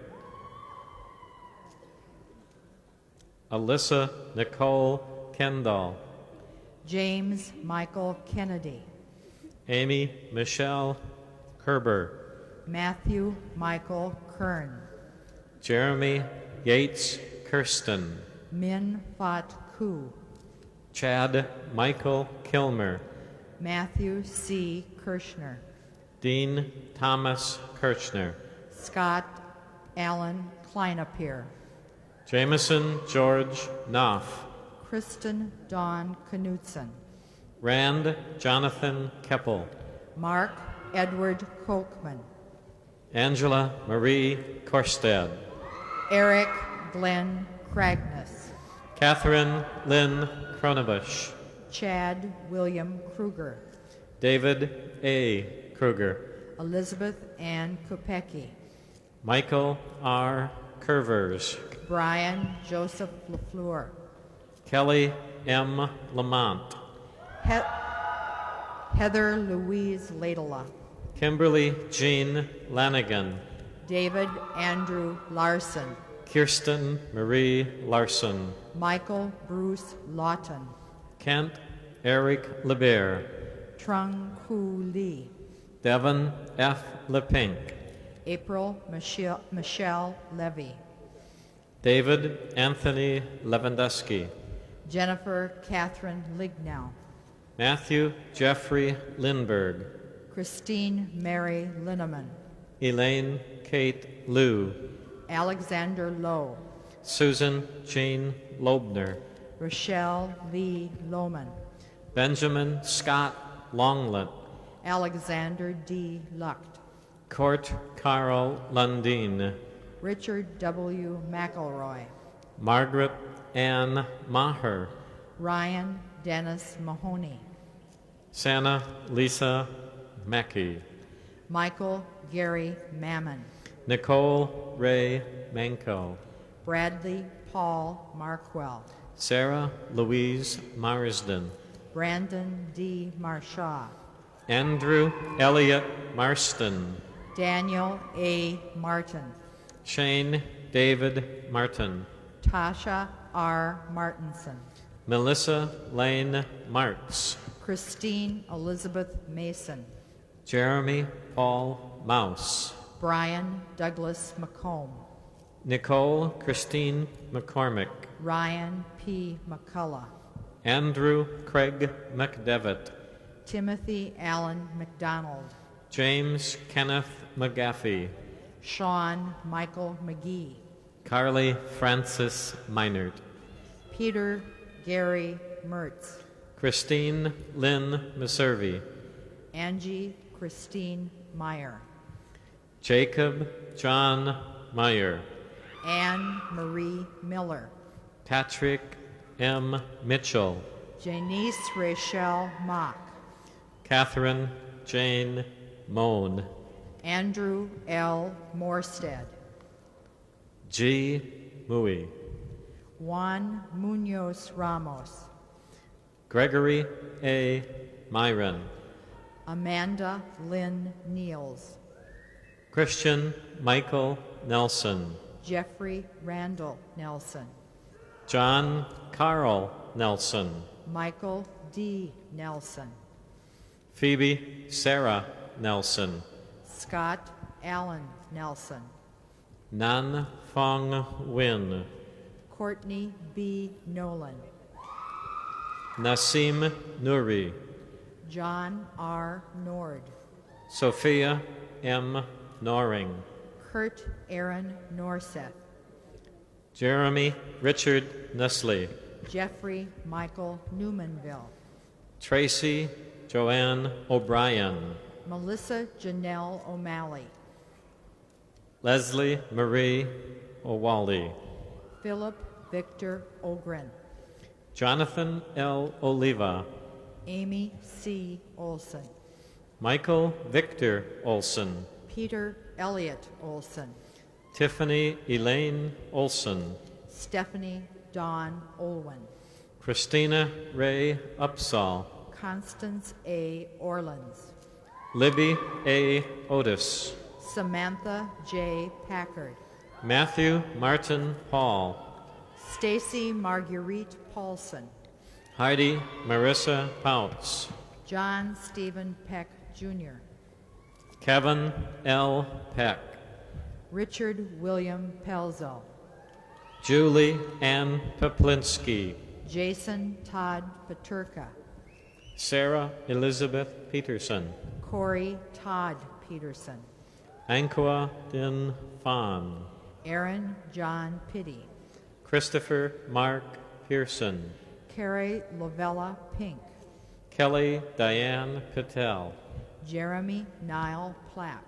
Alyssa Nicole Kendall, James Michael Kennedy, Amy Michelle Kerber, Matthew Michael Kern, Jeremy Yates Kirsten, Min Fat Koo, Chad Michael Kilmer, Matthew C. Kirschner, Dean Thomas Kirchner, Scott Allen Kleinepier, Jameson George Knopf, Kristen Dawn Knutson, Rand Jonathan Keppel, Mark Edward Kochman, Angela Marie Korstad, Eric Glenn Cragness, Catherine Lynn Kronebush, Chad William Kruger, David A. Kruger, Elizabeth Ann Kopecki, Michael R. Curvers, Brian Joseph LaFleur, Kelly M. Lamont, Heather Louise Ladela, Kimberly Jean Lanigan, David Andrew Larson, Kirsten Marie Larson, Michael Bruce Lawton, Kent Eric LeBear, Trung Hu Lee, Devin F. LePink, April Michelle Levy, David Anthony Lewandowski, Jennifer Catherine Lignell, Matthew Jeffrey Lindberg, Christine Mary Linneman, Elaine Kate Liu, Alexander Lowe, Susan Jean Loebner, Rochelle Lee Lohman, Benjamin Scott Longlet, Alexander D. Lucht, Court Carl Lundin, Richard W. McElroy, Margaret Ann Maher, Ryan Dennis Mahoney, Santa Lisa Mackey, Michael Gary Mammon, Nicole Ray Manco, Bradley Paul Markwell, Sarah Louise Marsden, Brandon D. Marshaw, Andrew Elliott Marston, Daniel A. Martin, Shane David Martin, Tasha R. Martinson, Melissa Lane Marks, Christine Elizabeth Mason, Jeremy Paul Mouse, Brian Douglas McComb, Nicole Christine McCormick, Ryan P. McCullough, Andrew Craig McDevitt, Timothy Allen McDonald, James Kenneth McGaffey, Sean Michael McGee, Carly Francis Meinert, Peter Gary Mertz, Christine Lynn Meservey, Angie Christine Meyer, Jacob John Meyer, Anne Marie Miller, Patrick M. Mitchell, Janice Rachel Mock, Catherine Jane Moan, Andrew L. Morstead, G. Mui, Juan Munoz Ramos, Gregory A. Myron, Amanda Lynn Niels, Christian Michael Nelson, Jeffrey Randall Nelson, John Carl Nelson, Michael D. Nelson, Phoebe Sarah Nelson, Scott Allen Nelson, Nan Fong Win, Courtney B. Nolan, Nasim Nuri, John R. Nord, Sophia M. Noring, Kurt Aaron Norseth, Jeremy Richard Nestle, Jeffrey Michael Newmanville, Tracy Joanne O'Brien, Melissa Janelle O'Malley, Leslie Marie O'Wally, Philip Victor Ogren, Jonathan L. Oliva, Amy C. Olson, Michael Victor Olson, Peter Elliott Olson, Tiffany Elaine Olson, Stephanie Dawn Olwen, Christina Ray Upsall, Constance A. Orleans, Libby A. Otis, Samantha J. Packard, Matthew Martin Hall, Stacy Marguerite Paulson, Heidi Marissa Pouts, John Stephen Peck, Jr., Kevin L. Peck, Richard William Pelzo, Julie Ann Poplinski, Jason Todd Paterka, Sarah Elizabeth Peterson, Corey Todd Peterson, Ankwa Din Fan, Aaron John Pitty, Christopher Mark Pearson, Carrie Lovella Pink, Kelly Diane Patel, Jeremy Niall Plapp,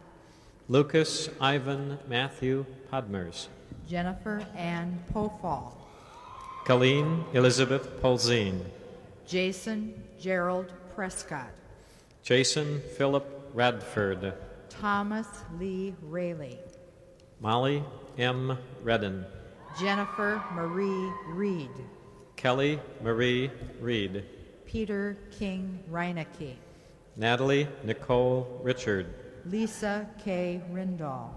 Lucas Ivan Matthew Podmers, Jennifer Ann Pofall, Colleen Elizabeth Polzine, Jason Gerald Prescott, Jason Philip Radford, Thomas Lee Rayleigh, Molly M. Redden, Jennifer Marie Reed, Kelly Marie Reed, Peter King Reinecke, Natalie Nicole Richard, Lisa K. Rindall,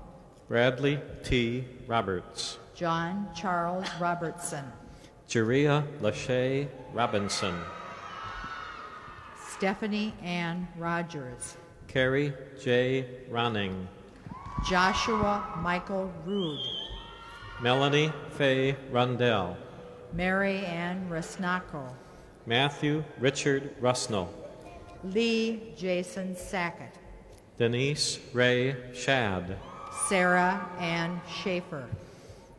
Bradley T. Roberts, John Charles Robertson, Jeria Lachey Robinson, Stephanie Ann Rogers, Carrie J. Ronning, Joshua Michael Rood, Melanie Faye Rundell, Mary Ann Resnaco, Matthew Richard Rusnell, Lee Jason Sackett, Denise Ray Shad, Sarah Ann Schaefer,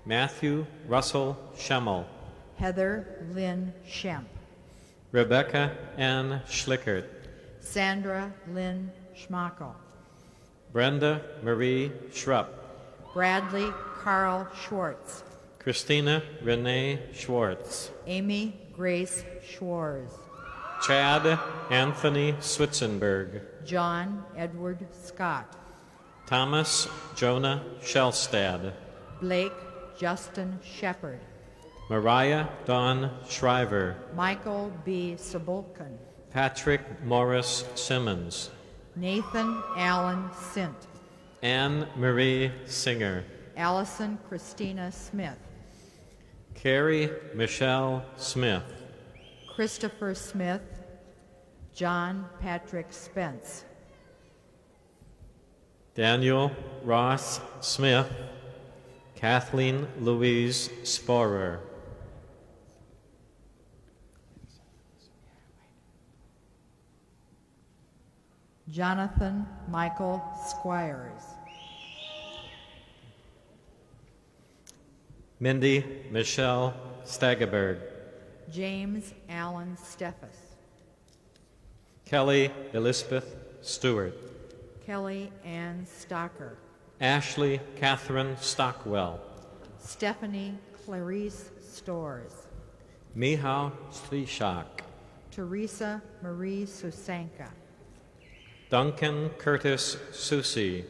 Matthew Russell Schemmel, Heather Lynn Schemp, Rebecca Ann Schlickert, Sandra Lynn Schmackel, Brenda Marie Schrupp, Bradley Carl Schwartz, Christina Renee Schwartz, Amy Grace Schwarz, Chad Anthony Switzenberg, John Edward Scott, Thomas Jonah Shellstad, Blake Justin Shepard, Mariah Dawn Shriver, Michael B. Sabulkin, Patrick Morris Simmons, Nathan Allen Sint, Anne Marie Singer, Allison Christina Smith, Carrie Michelle Smith, Christopher Smith, John Patrick Spence, Daniel Ross Smith, Kathleen Louise Sporer, Jonathan Michael Squires, Mindy Michelle Stageberg, James Allen Steffes, Kelly Elizabeth Stewart, Kelly Ann Stocker, Ashley Catherine Stockwell, Stephanie Clarice Stores, Mihal Strishak, Teresa Marie Susanka, Duncan Curtis Susi,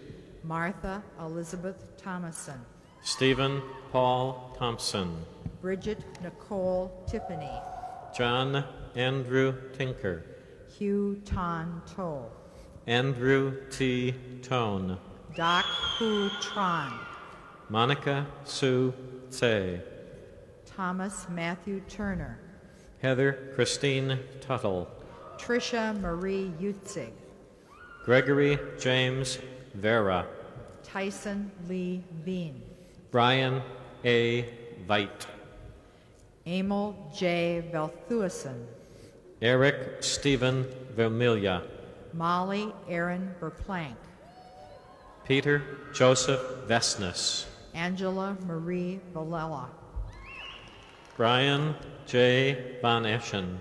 Martha Elizabeth Thomason, Stephen Paul Thompson, Bridget Nicole Tiffany, John Andrew Tinker, Hugh Ton Toll, Andrew T. Tone, Doc Hu Tron, Monica Sue Tse, Thomas Matthew Turner, Heather Christine Tuttle, Tricia Marie Utzig, Gregory James Vera, Tyson Lee Bean, Brian A. Veit, Emil J. Velthuisen, Eric Stephen Vermilia, Molly Aaron Verplank, Peter Joseph Vesness, Angela Marie Valella, Brian J. Von Eschen,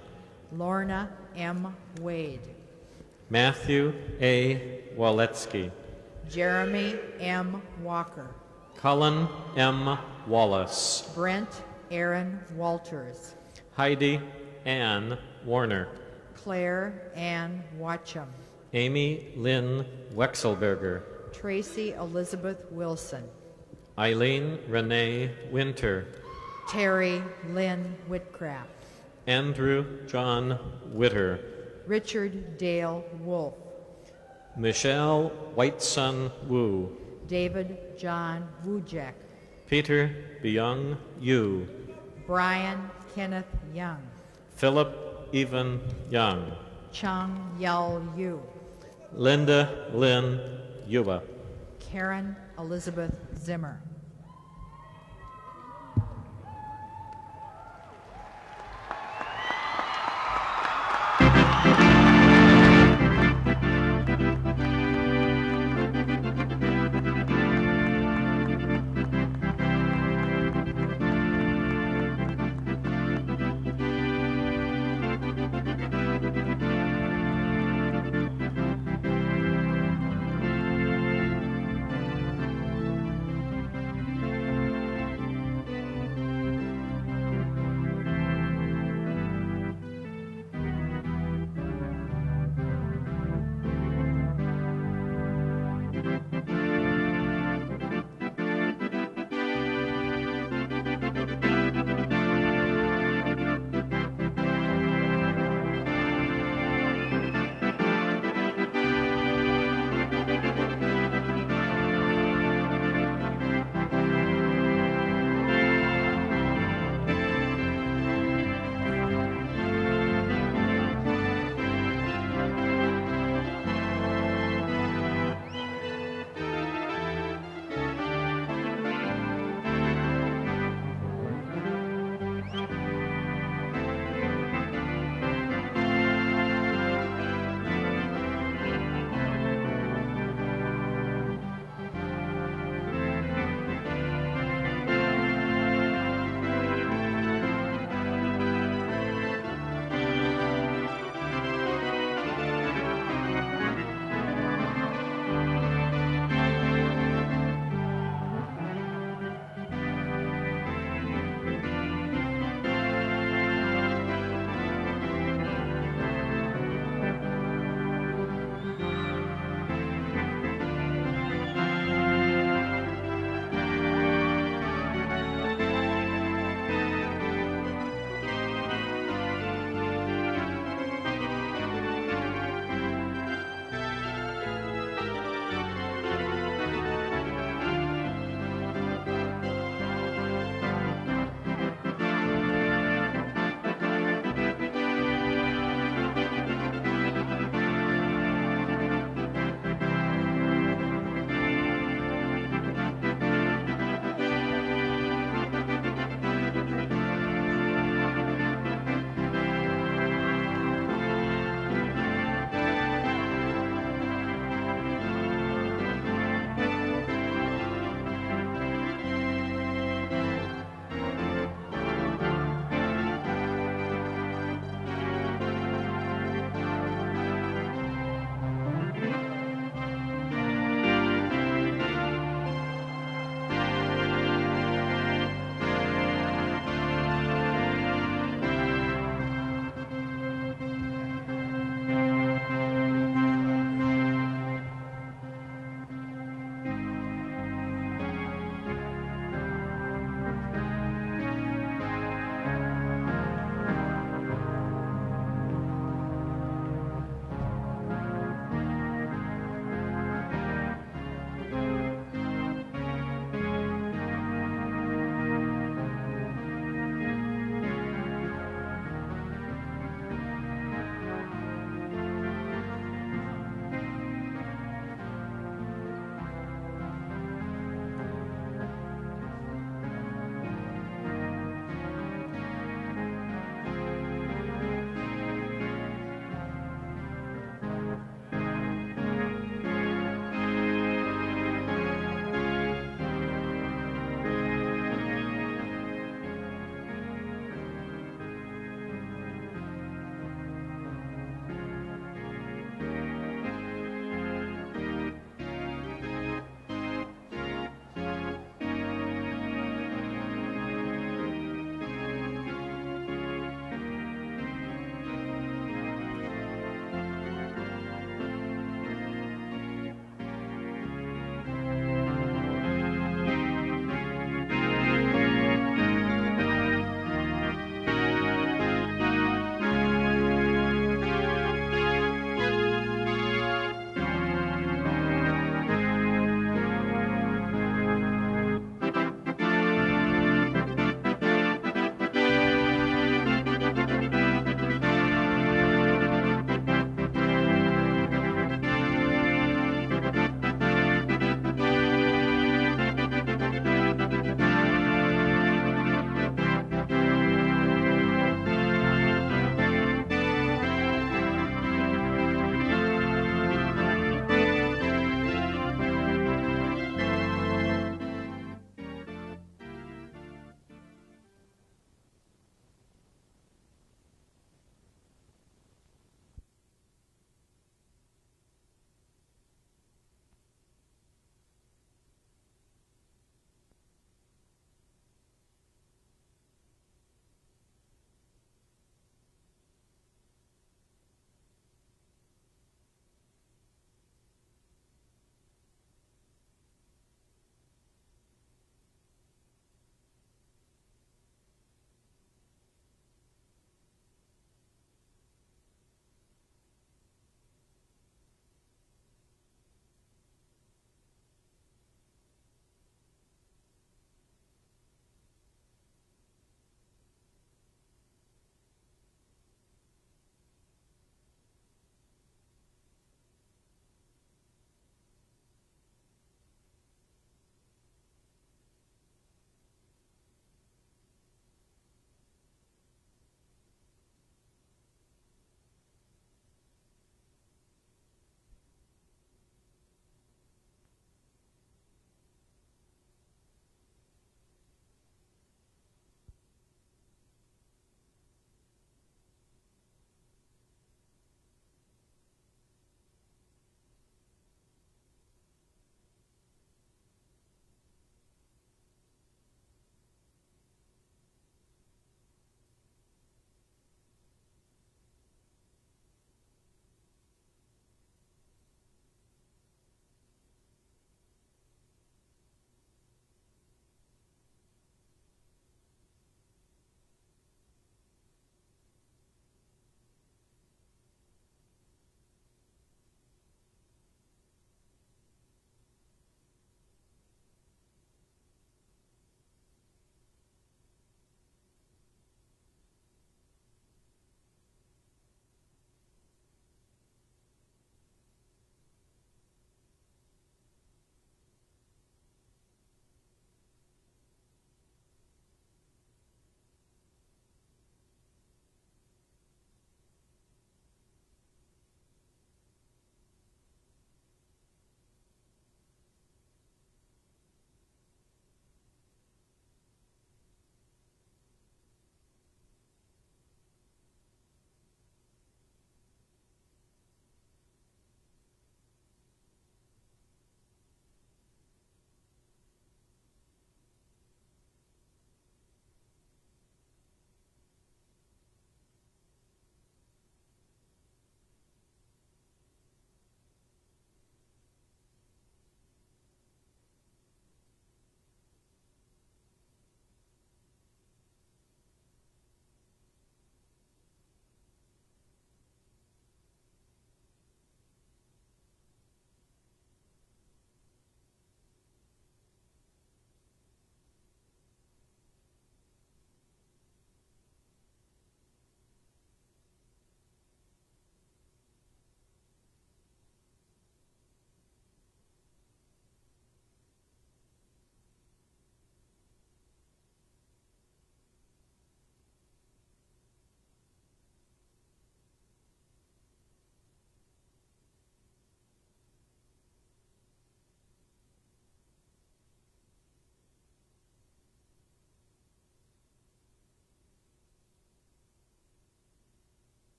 Lorna M. Wade, Matthew A. Waletsky, Jeremy M. Walker, Cullen M. Wallace, Brent Aaron Walters, Heidi Ann Warner, Claire Ann Watcham, Amy Lynn Wexelberger, Tracy Elizabeth Wilson, Eileen Renee Winter, Terry Lynn Whitcraft, Andrew John Witter, Richard Dale Wolf, Michelle Whiteson Wu, David John Wujek, Peter Byung Yu, Brian Kenneth Young, Philip Even Young, Chung Yell Yu, Linda Lynn Yuba, Karen Elizabeth Zimmer.